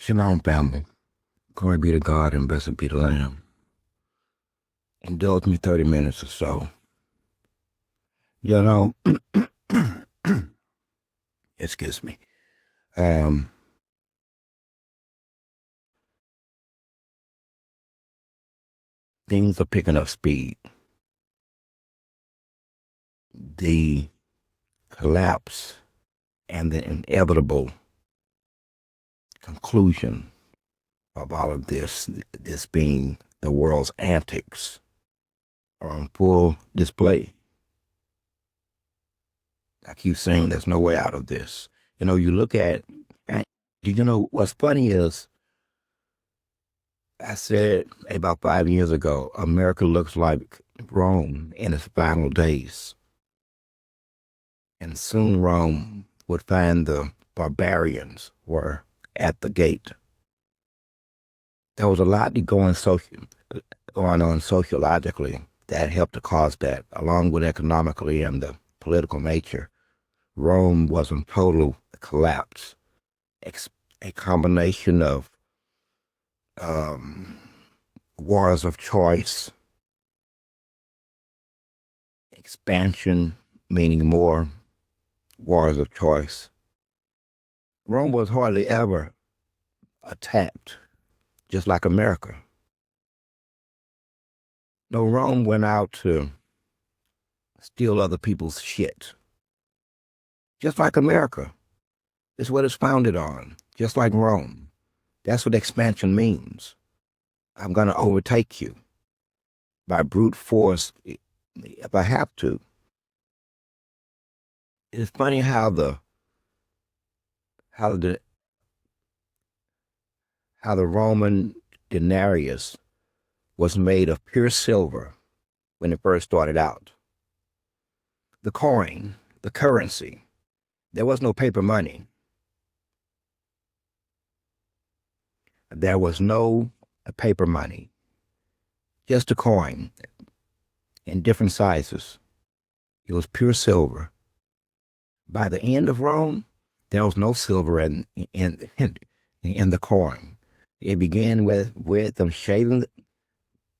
Shalom, family. Glory be to God and blessed be the Lamb. Indulge me 30 minutes or so. You know, excuse me. Things are picking up speed. The collapse and the inevitable conclusion of all of this being the world's antics, are on full display. I keep saying there's no way out of this. You look at, and what's funny is, I said about 5 years ago, America looks like Rome in its final days. And soon Rome would find the barbarians were at the gate. There was a lot going on sociologically that helped to cause that, along with economically and the political nature. Rome was in total collapse. A combination of wars of choice, expansion, meaning more wars of choice. Rome was hardly ever attacked, just like America. No, Rome went out to steal other people's shit, just like America. It's what it's founded on, just like Rome. That's what expansion means. I'm going to overtake you by brute force if I have to. It's funny how the Roman denarius was made of pure silver when it first started out. The coin, the currency, there was no paper money. There was no paper money, just a coin in different sizes. It was pure silver. By the end of Rome, there was no silver in the coin. It began with them shaving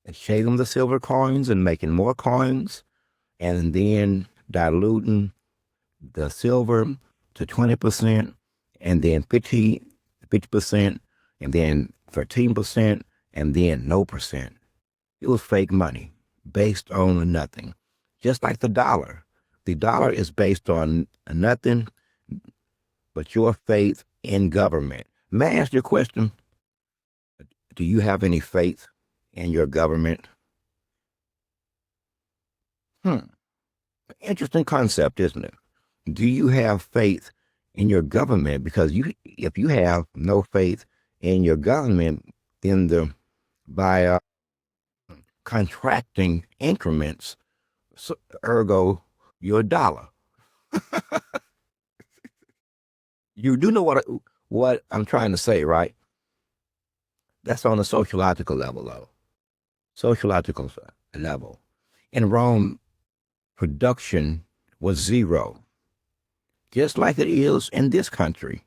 the silver coins and making more coins, and then diluting the silver to 20%, and then 50%, and then 13%, and then no percent. It was fake money based on nothing, just like the dollar. The dollar is based on nothing but your faith in government. May I ask you a question? Do you have any faith in your government? Interesting concept, isn't it? Do you have faith in your government? Because if you have no faith in your government, then by contracting increments, ergo your dollar. You do know what I'm trying to say, right? That's on a sociological level, though. Sociological level. In Rome, production was zero, just like it is in this country.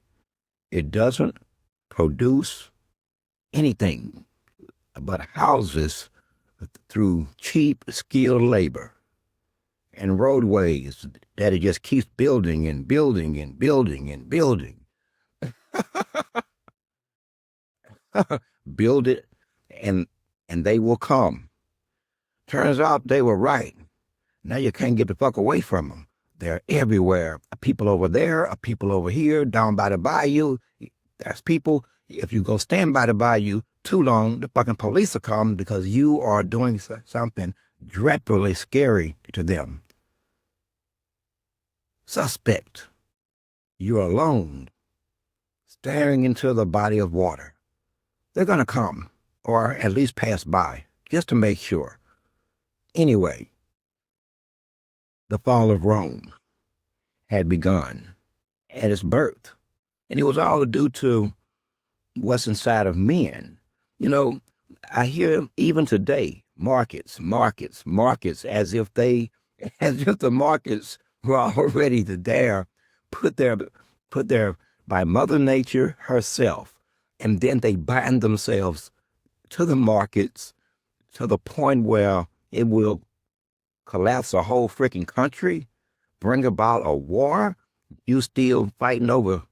It doesn't produce anything but houses through cheap, skilled labor and roadways that it just keeps building and building and building and building. Build it and they will come. Turns out they were right. Now you can't get the fuck away from them. They're everywhere. People over there, people over here, down by the bayou. There's people. If you go stand by the bayou too long, the fucking police will come because you are doing something dreadfully scary to them. Suspect. You're alone, staring into the body of water. They're going to come, or at least pass by, just to make sure. Anyway, the fall of Rome had begun at its birth, and it was all due to what's inside of men. I hear even today, markets, as if the markets were already there, put there by Mother Nature herself, And then they bind themselves to the markets to the point where it will collapse a whole freaking country, bring about a war. You still fighting over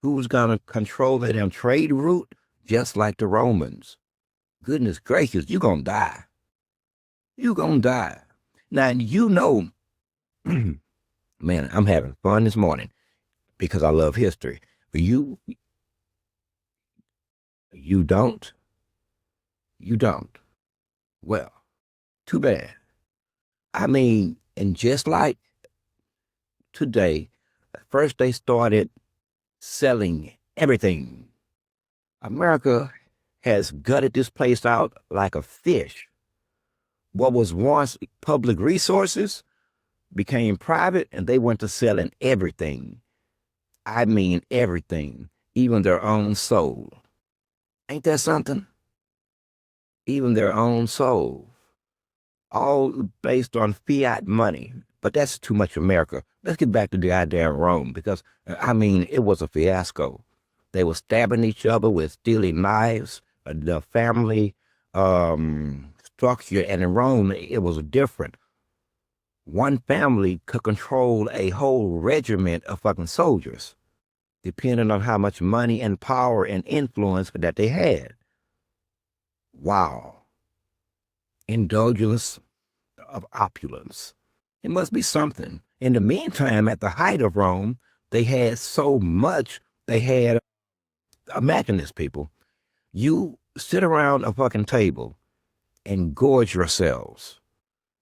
who's going to control the damn trade route, just like the Romans. Goodness gracious, you're going to die. You're going to die. Now, you know, man, I'm having fun this morning because I love history. But you don't? You don't. Well, too bad. I mean, and just like today, first they started selling everything. America has gutted this place out like a fish. What was once public resources became private, and they went to selling everything. I mean everything, even their own soul. Ain't that something? Even their own soul. All based on fiat money. But that's too much America. Let's get back to the idea of Rome, because, I mean, it was a fiasco. They were stabbing each other with steely knives, the family structure. And in Rome, it was different. One family could control a whole regiment of fucking soldiers, depending on how much money and power and influence that they had. Wow. Indulgence of opulence. It must be something. In the meantime, at the height of Rome, they had so much. They had, imagine this, people. You sit around a fucking table and gorge yourselves.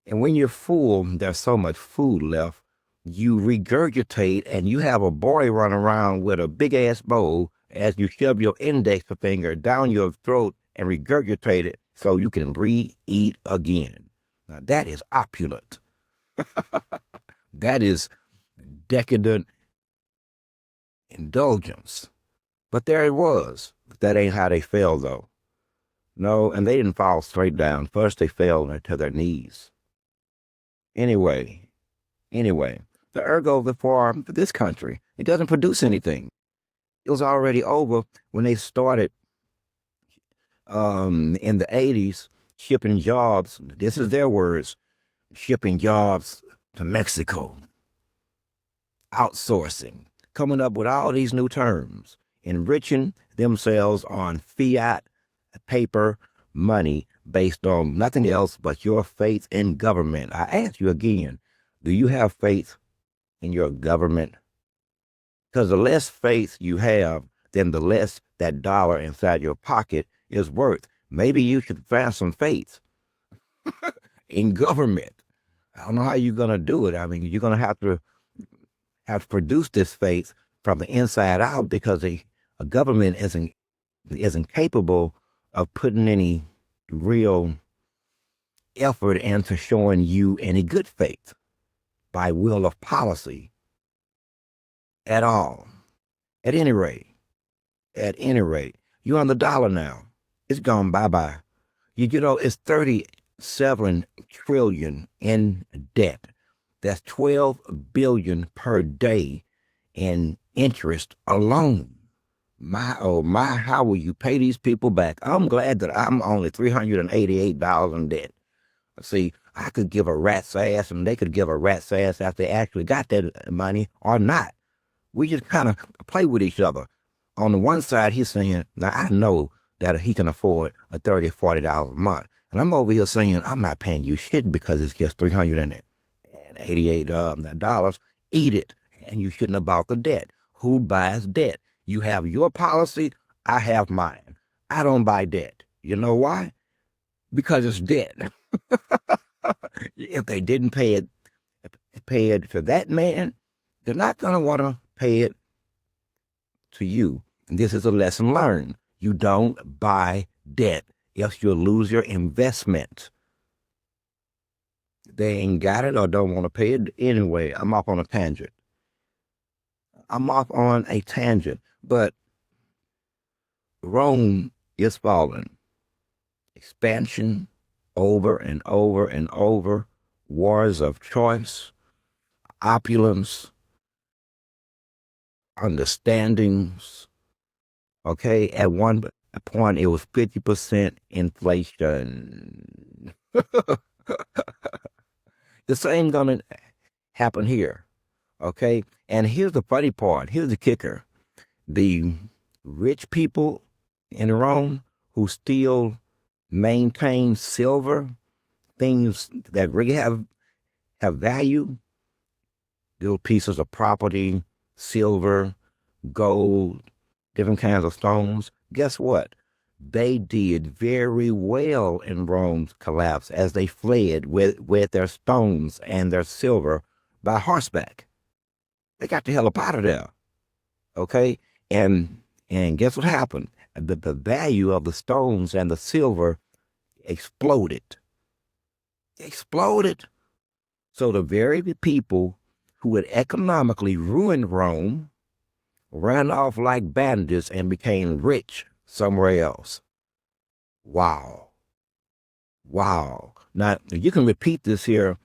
And when you're full, there's so much food left, you regurgitate, and you have a boy run around with a big ass bowl as you shove your index finger down your throat and regurgitate it so you can re-eat again. Now that is opulent. That is decadent indulgence. But there it was. That ain't how they fell, though. No, and they didn't fall straight down. First, they fell to their knees. Anyway, the ergo for this country, it doesn't produce anything. It was already over when they started in the 80s shipping jobs. This is their words, shipping jobs to Mexico, outsourcing, coming up with all these new terms, enriching themselves on fiat paper money based on nothing else but your faith in government. I ask you again, do you have faith in your government? Because the less faith you have, then the less that dollar inside your pocket is worth. Maybe you should find some faith in government. I don't know how you're going to do it. I mean, you're going to have to produce this faith from the inside out, because a government isn't capable of putting any real effort into showing you any good faith by will of policy at all. At any rate, you're on the dollar now. It's gone bye-bye. You know, it's 37 trillion in debt. That's 12 billion per day in interest alone. My, oh my, how will you pay these people back? I'm glad that I'm only $388 in debt. See, I could give a rat's ass, and they could give a rat's ass after they actually got that money or not. We just kind of play with each other. On the one side, he's saying, now I know that he can afford a $30, $40 a month. And I'm over here saying, I'm not paying you shit because it's just $388. Eat it. And you shouldn't have bought the debt. Who buys debt? You have your policy. I have mine. I don't buy debt. You know why? Because it's debt. If they didn't pay it to that man, they're not going to want to pay it to you. And this is a lesson learned. You don't buy debt, else you'll lose your investment. They ain't got it or don't want to pay it anyway. I'm off on a tangent. But Rome is falling. Expansion over and over and over. Wars of choice, opulence, understandings, Okay, at one point it was 50% inflation. The same gonna happen here. Okay, and here's the funny part. Here's the kicker: the rich people in Rome who still maintain silver, things that really have value, little pieces of property, silver, gold, different kinds of stones. Guess what? They did very well in Rome's collapse as they fled with their stones and their silver by horseback. They got the hell up out of there. Okay? And guess what happened? The value of the stones and the silver exploded. Exploded. So the very people who had economically ruined Rome ran off like bandits and became rich somewhere else. Wow. Wow. Now, you can repeat this here,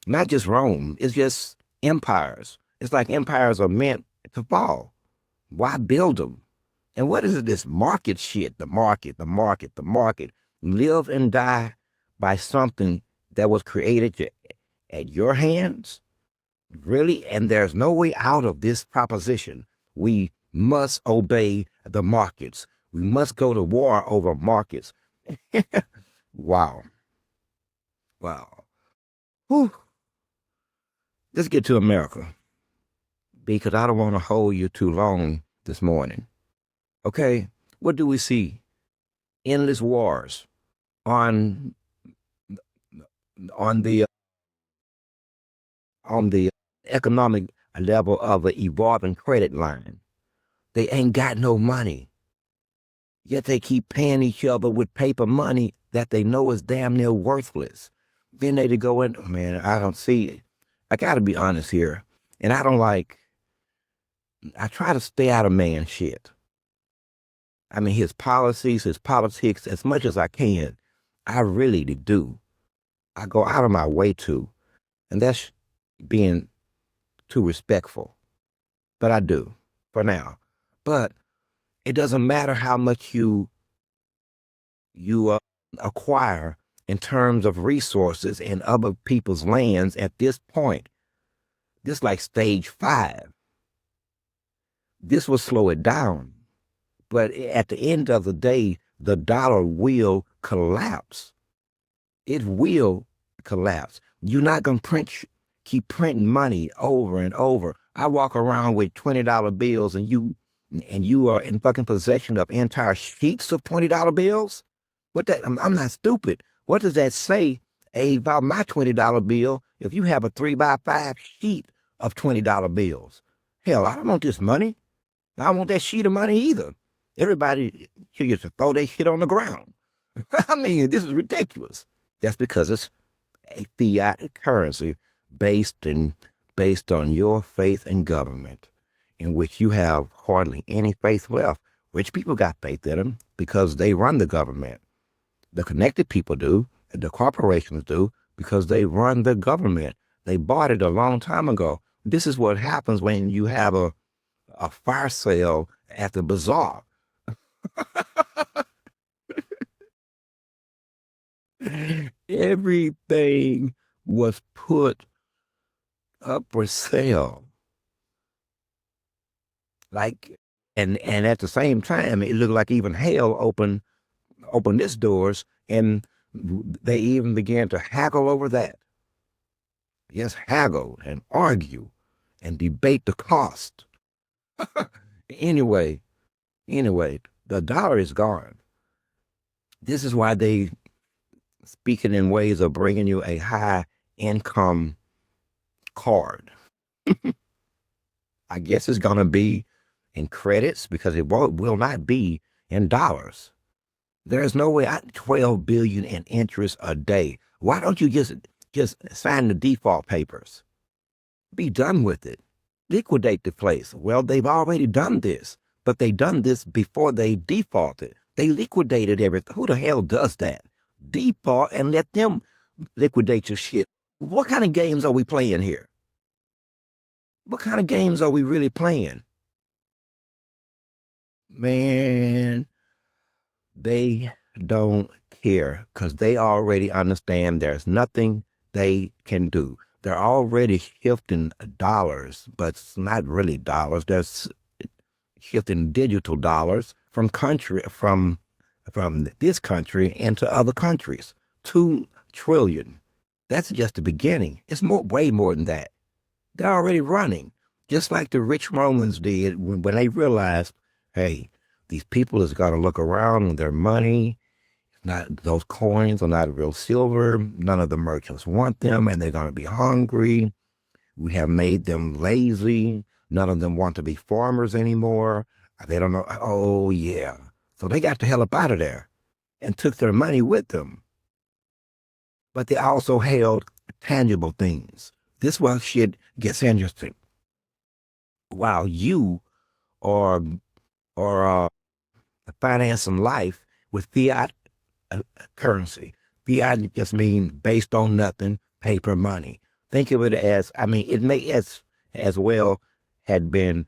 not just Rome, it's just empires. It's like empires are meant to fall. Why build them? And what is this market shit? The market, the market, the market. Live and die by something that was created at your hands? Really? And there's no way out of this proposition. We must obey the markets. We must go to war over markets. Wow. Wow. Whew. Let's get to America because I don't want to hold you too long this morning. Okay, what do we see? Endless wars on on the on the economic level of an evolving credit line. They ain't got no money, yet they keep paying each other with paper money that they know is damn near worthless. Then they go in, man, I don't see it. I got to be honest here, and I try to stay out of man shit. I mean, his policies, his politics, as much as I can, I really do. I go out of my way to, and that's being too respectful. But I do for now. But it doesn't matter how much you acquire in terms of resources and other people's lands at this point. This like stage 5. This will slow it down. But at the end of the day, the dollar will collapse. It will collapse. You're not going to keep printing money over and over. I walk around with $20 bills and you are in fucking possession of entire sheets of $20 bills? I'm not stupid. What does that say about my $20 bill if you have a 3x5 sheet of $20 bills? Hell, I don't want this money. I don't want that sheet of money either. Everybody should just throw that shit on the ground. I mean, this is ridiculous. That's because it's a fiat currency based on your faith in government, in which you have hardly any faith left. Rich people got faith in them because they run the government. The connected people do, the corporations do, because they run the government. They bought it a long time ago. This is what happens when you have a fire sale at the bazaar. Everything was put up for sale. Like, and at the same time, it looked like even hell opened its doors, and they even began to haggle over that. Yes, haggle and argue and debate the cost. Anyway, the dollar is gone. This is why they speaking in ways of bringing you a high income card. I guess it's going to be in credits because it will not be in dollars. There's no way. 12 billion in interest a day. Why don't you just sign the default papers? Be done with it. Liquidate the place. Well, they've already done this, but they done this before they defaulted. They liquidated everything. Who the hell does that? Default and let them liquidate your shit. What kind of games are we playing here? What kind of games are we really playing? Man, they don't care because they already understand there's nothing they can do. They're already shifting dollars, but it's not really dollars. They're shifting digital dollars from this country into other countries. 2 trillion. That's just the beginning. It's way more than that. They're already running, just like the rich Romans did when they realized, hey, these people is going to look around and their money, not those coins are not real silver. None of the merchants want them, and they're going to be hungry. We have made them lazy. None of them want to be farmers anymore. They don't know. Oh, yeah. So they got the hell up out of there and took their money with them. But they also held tangible things. This one shit gets interesting. While you are financing life with fiat currency. Fiat just means based on nothing, paper money. Think of it as, I mean, it may as well had been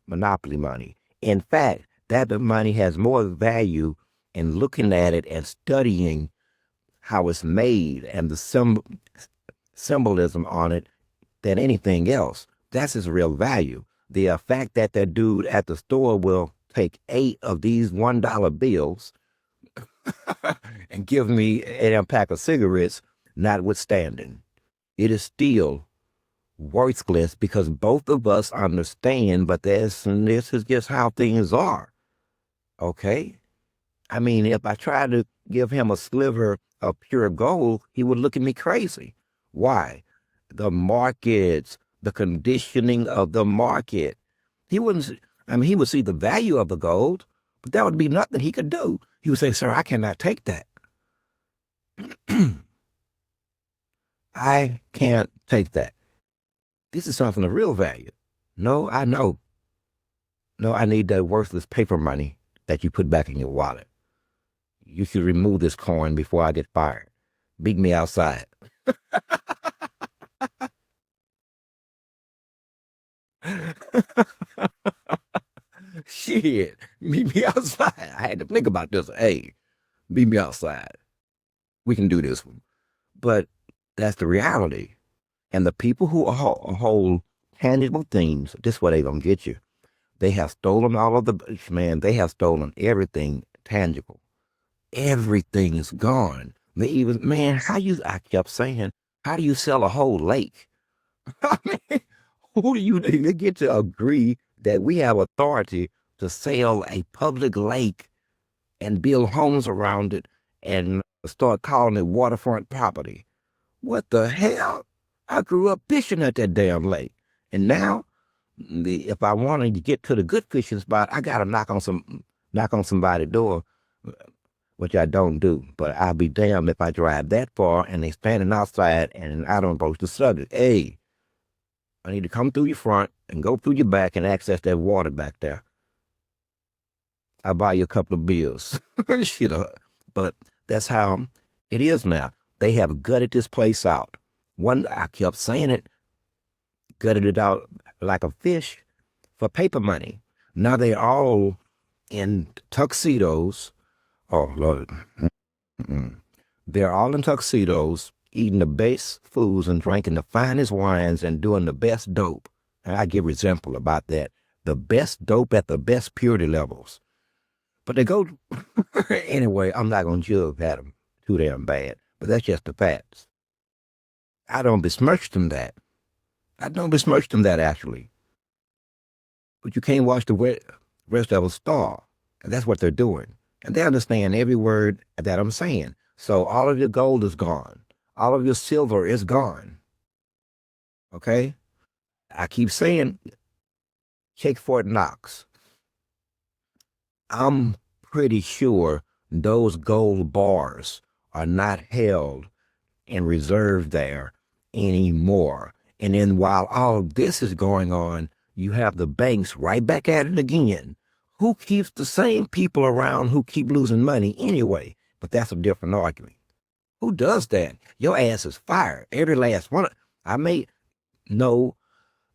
monopoly money. In fact, that money has more value in looking at it and studying how it's made and the symbolism on it than anything else. That's its real value. The fact that that dude at the store will take 8 of these $1 bills and give me a pack of cigarettes, notwithstanding, it is still worthless because both of us understand, but this is just how things are. Okay? I mean, if I tried to give him a sliver of pure gold, he would look at me crazy. Why? The markets, the conditioning of the market. He wouldn't, I mean, he would see the value of the gold, but that would be nothing he could do. He would say, sir, I cannot take that. I can't take that. This is something of real value. No, I know. No, I need that worthless paper money that you put back in your wallet. You should remove this coin before I get fired. Meet me outside. Shit, meet me outside. I had to think about this. Hey, meet me outside. We can do this one. But that's the reality. And the people who hold tangible things, this is where they gonna get you. They have stolen all of the, man, they have stolen everything tangible. Everything's gone. They even, man, I kept saying, how do you sell a whole lake? I mean, who do you get to agree that we have authority to sell a public lake and build homes around it and start calling it waterfront property? What the hell? I grew up fishing at that damn lake. And now, if I wanted to get to the good fishing spot, I gotta knock on somebody's door, which I don't do. But I'll be damned if I drive that far and they standing outside and I don't approach the subject. Hey, I need to come through your front and go through your back and access that water back there. I'll buy you a couple of beers. Shit, but that's how it is now. They have gutted this place out. I kept saying it, gutted it out like a fish for paper money. Now they're all in tuxedos. Oh, Lord. They're all in tuxedos, eating the best foods and drinking the finest wines and doing the best dope. And I give example about that. The best dope at the best purity levels. But they go, anyway, I'm not going to judge at them too damn bad, but that's just the facts. I don't besmirch them that. I don't besmirch them that actually. But you can't watch the rest of us starve. And that's what they're doing. And they understand every word that I'm saying. So all of your gold is gone. All of your silver is gone. Okay? I keep saying, check Fort Knox. I'm pretty sure those gold bars are not held and reserved there anymore. And then while all of this is going on, you have the banks right back at it again. Who keeps the same people around who keep losing money anyway? But that's a different argument. Who does that? Your ass is fired. Every last one. I may know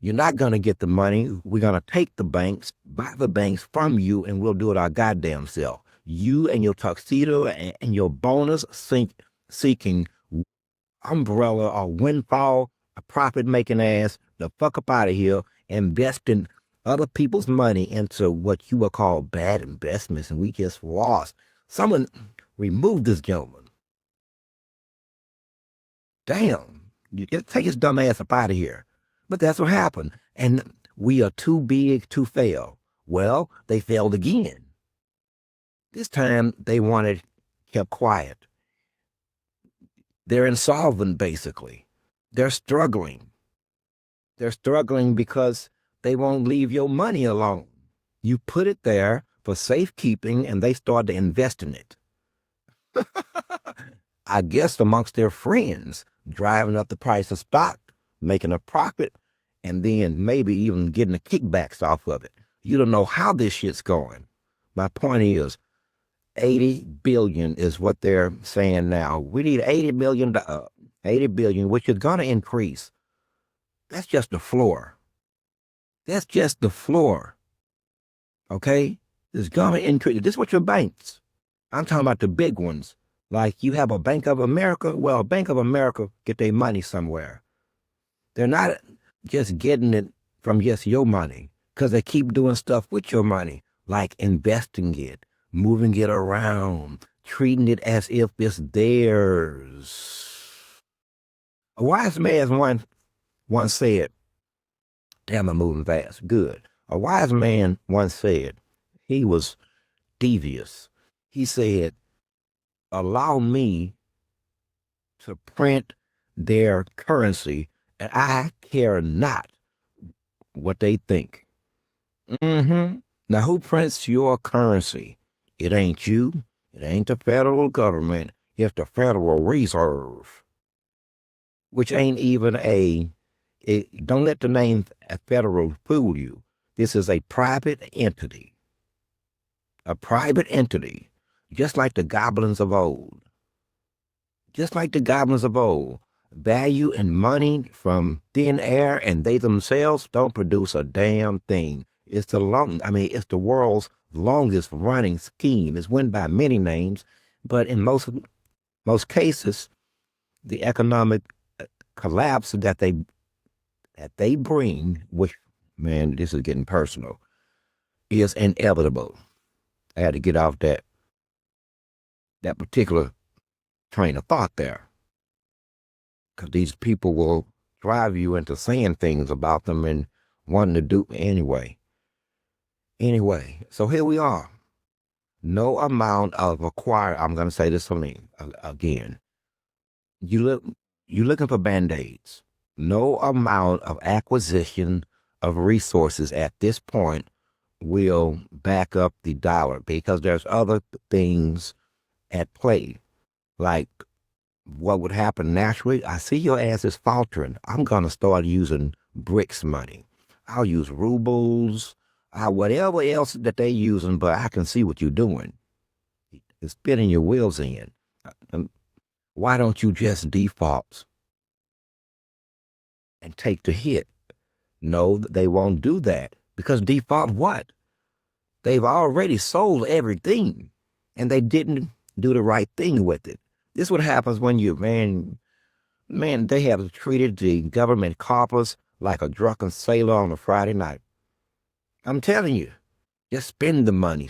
You're not going to get the money. We're going to take the banks, buy the banks from you, and we'll do it our goddamn self. You and your tuxedo and your bonus seeking umbrella or windfall, a profit making ass, the fuck up out of here, investing other people's money into what you would call bad investments, and we just lost. Someone remove this gentleman. Damn, you just take his dumb ass up out of here. But that's what happened. And we are too big to fail. Well, they failed again. This time they wanted kept quiet. They're insolvent, basically. They're struggling. They're struggling because they won't leave your money alone. You put it there for safekeeping and they start to invest in it. I guess amongst their friends, driving up the price of stock, making a profit, and then maybe even getting the kickbacks off of it. You don't know how this shit's going. My point is, 80 billion is what they're saying now. We need 80 billion, which is going to increase. That's just the floor. That's just the floor. Okay? It's going to increase. This is what your banks. I'm talking about the big ones. Like you have a Bank of America. Well, Bank of America get their money somewhere. They're not just getting it from just your money because they keep doing stuff with your money, like investing it, moving it around, treating it as if it's theirs. A wise man once said, damn, I'm moving fast. Good. A wise man once said, he was devious. He said, allow me to print their currency, and I care not what they think. Now, who prints your currency? It ain't you. It ain't the federal government. It's the Federal Reserve, which ain't even don't let the name federal fool you. This is a private entity. A private entity, just like the goblins of old. Just like the goblins of old. Value and money from thin air, and they themselves don't produce a damn thing. It's the world's longest running scheme. It's went by many names, but in most cases, the economic collapse that they bring, which, man, this is getting personal, is inevitable. I had to get off that particular train of thought there, because these people will drive you into saying things about them and wanting to do anyway. So here we are. No amount of I'm going to say this again. You're looking for Band-Aids. No amount of acquisition of resources at this point will back up the dollar, because there's other things at play. Like what would happen naturally, I see your ass is faltering. I'm going to start using BRICS money. I'll use rubles, whatever else that they're using, but I can see what you're doing. It's spinning your wheels in. Why don't you just default and take the hit? No, they won't do that, because default what? They've already sold everything, and they didn't do the right thing with it. This is what happens when they have treated the government coffers like a drunken sailor on a Friday night. I'm telling you, just spend the money.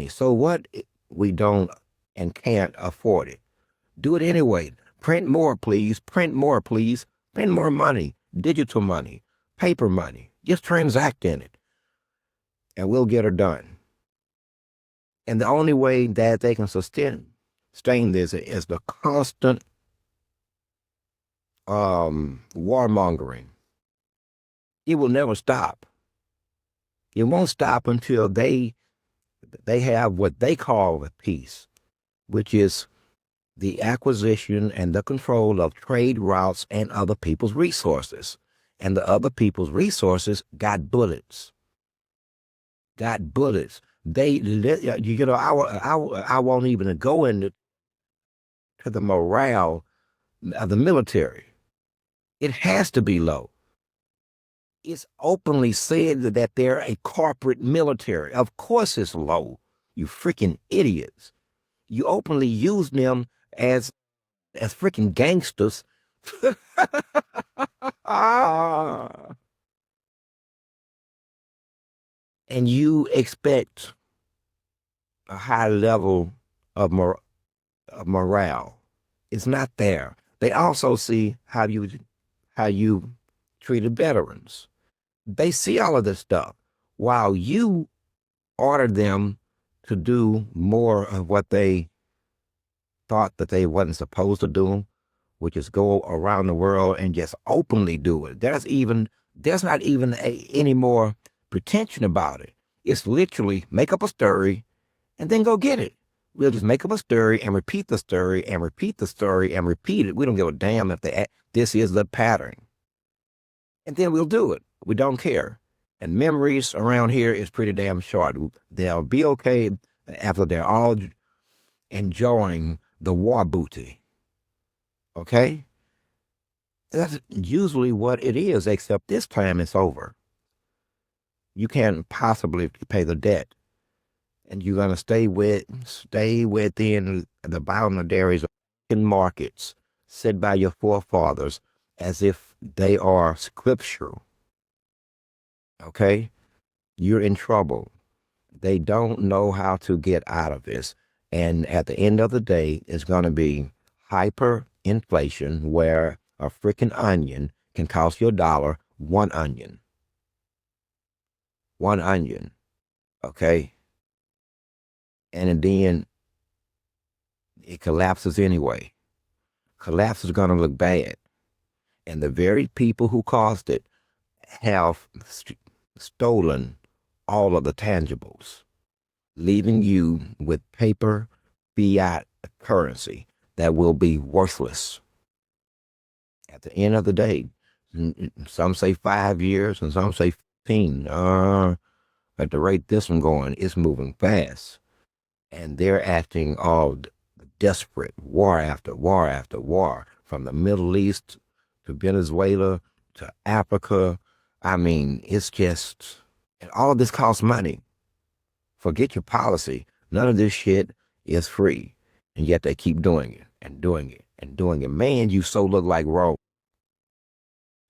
So what? We don't and can't afford it. Do it anyway. Print more, please. Print more money, digital money, paper money. Just transact in it, and we'll get her done. And the only way that they can sustain this is the constant warmongering. It will never stop. It won't stop until they have what they call a peace, which is the acquisition and the control of trade routes and other people's resources. And the other people's resources got bullets. I won't even go into the morale of the military. It has to be low. It's openly said that they're a corporate military. Of course it's low. You freaking idiots. You openly use them as freaking gangsters. And you expect a high level of, of morale. It's not there. They also see how you treated veterans. They see all of this stuff while you order them to do more of what they thought that they wasn't supposed to do, which is go around the world and just openly do it. There's not even any more pretension about it. It's literally make up a story and then go get it. We'll just make up a story and repeat the story and repeat the story and repeat it. We don't give a damn if this is the pattern. And then we'll do it. We don't care. And memories around here is pretty damn short. They'll be okay after they're all enjoying the war booty. Okay? That's usually what it is, except this time it's over. You can't possibly pay the debt. And you're going to stay within the boundaries of markets set by your forefathers as if they are scriptural. Okay? You're in trouble. They don't know how to get out of this. And at the end of the day, it's going to be hyperinflation where a freaking onion can cost you $1, one onion. One onion. Okay? And then it collapses anyway. Collapse is going to look bad. And the very people who caused it have stolen all of the tangibles, leaving you with paper fiat currency that will be worthless at the end of the day. Some say 5 years and some say 15. At the rate this one going, it's moving fast. And they're acting all desperate, war after war after war, from the Middle East to Venezuela to Africa. I mean, it's just, and all of this costs money. Forget your policy. None of this shit is free. And yet they keep doing it and doing it and doing it. Man, you so look like Rome.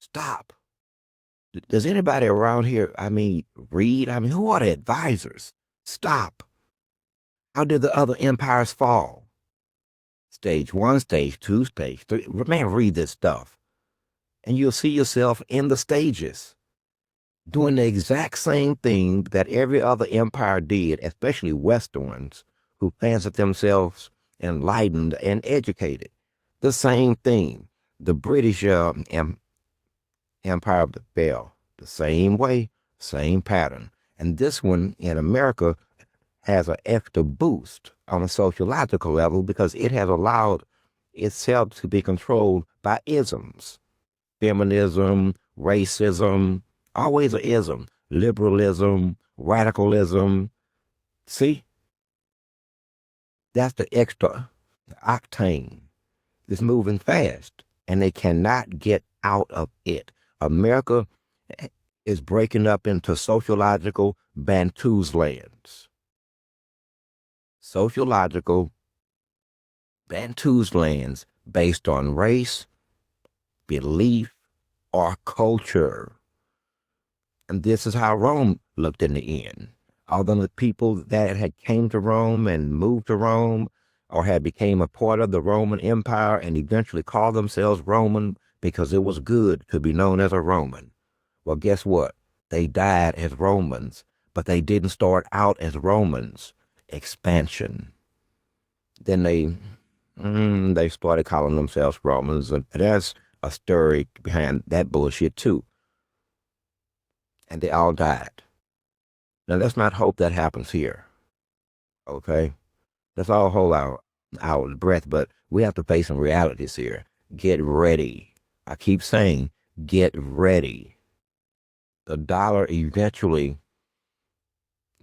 Stop. Does anybody around here, read? Who are the advisors? Stop. How did the other empires fall? Stage 1, stage 2, stage 3. Man, read this stuff. And you'll see yourself in the stages doing the exact same thing that every other empire did, especially Western ones who fancied themselves enlightened and educated. The same thing. The British Empire fell the same way, same pattern. And this one in America has an extra boost on a sociological level because it has allowed itself to be controlled by isms. Feminism, racism, always an ism. Liberalism, radicalism. See? That's the extra octane. It's moving fast, and they cannot get out of it. America is breaking up into sociological Bantu's lands. Sociological Bantu's lands based on race, belief, or culture. And this is how Rome looked in the end. All the people that had came to Rome and moved to Rome or had became a part of the Roman Empire and eventually called themselves Roman because it was good to be known as a Roman. Well, guess what? They died as Romans, but they didn't start out as Romans. Expansion. Then they started calling themselves Romans, and there's a story behind that bullshit too. And they all died. Now let's not hope that happens here. Okay? Let's all hold our breath, but we have to face some realities here. Get ready. I keep saying, get ready. The dollar eventually.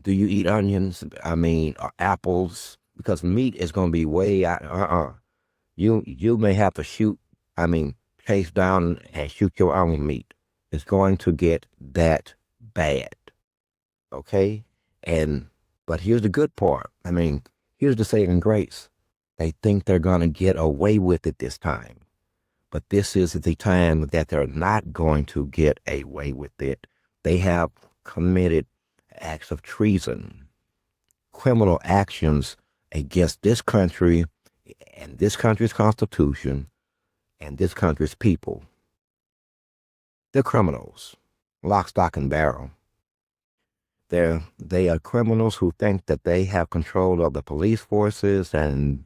Do you eat onions? Or apples? Because meat is going to be way out. You may have to chase down and shoot your own meat. It's going to get that bad. Okay? But here's the good part. I mean, here's the saving grace. They think they're going to get away with it this time. But this is the time that they're not going to get away with it. They have committed acts of treason, criminal actions against this country and this country's constitution and this country's people. They're criminals, lock, stock, and barrel. They are criminals who think that they have control of the police forces and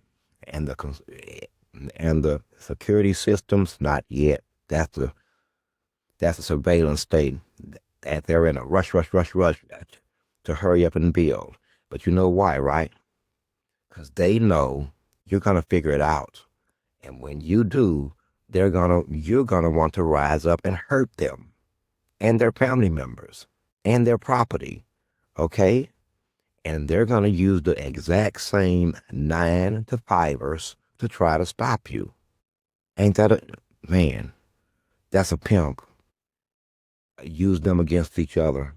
the security systems. Not yet. That's a surveillance state. That they're in a rush to hurry up and build. But you know why, right? Because they know you're gonna figure it out, and when you do, you're gonna want to rise up and hurt them and their family members and their property. Okay? And they're going to use the exact same 9 to 5ers to try to stop you. Ain't that man, that's a pimp. Use them against each other.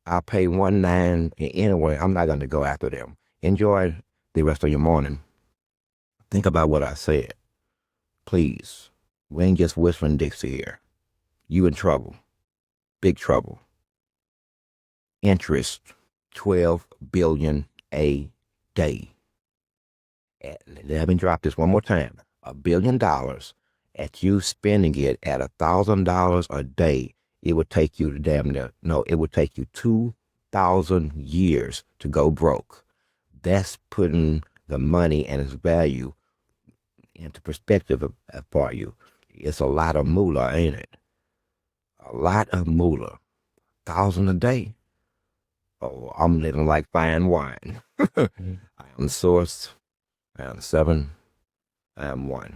I'll pay 1-9 anyway. I'm not going to go after them. Enjoy the rest of your morning. Think about what I said. Please. We ain't just whispering Dixie here. You in trouble. Big trouble. Interest. 12 billion a day. Let me drop this one more time. $1 billion at you spending it at $1,000 a day. It would take you it would take you 2,000 years to go broke. That's putting the money and its value into perspective for you. It's a lot of moolah, ain't it? A lot of moolah. 1,000 a day. Oh, I'm living like fine wine. I am the source. I am 7. I am 1.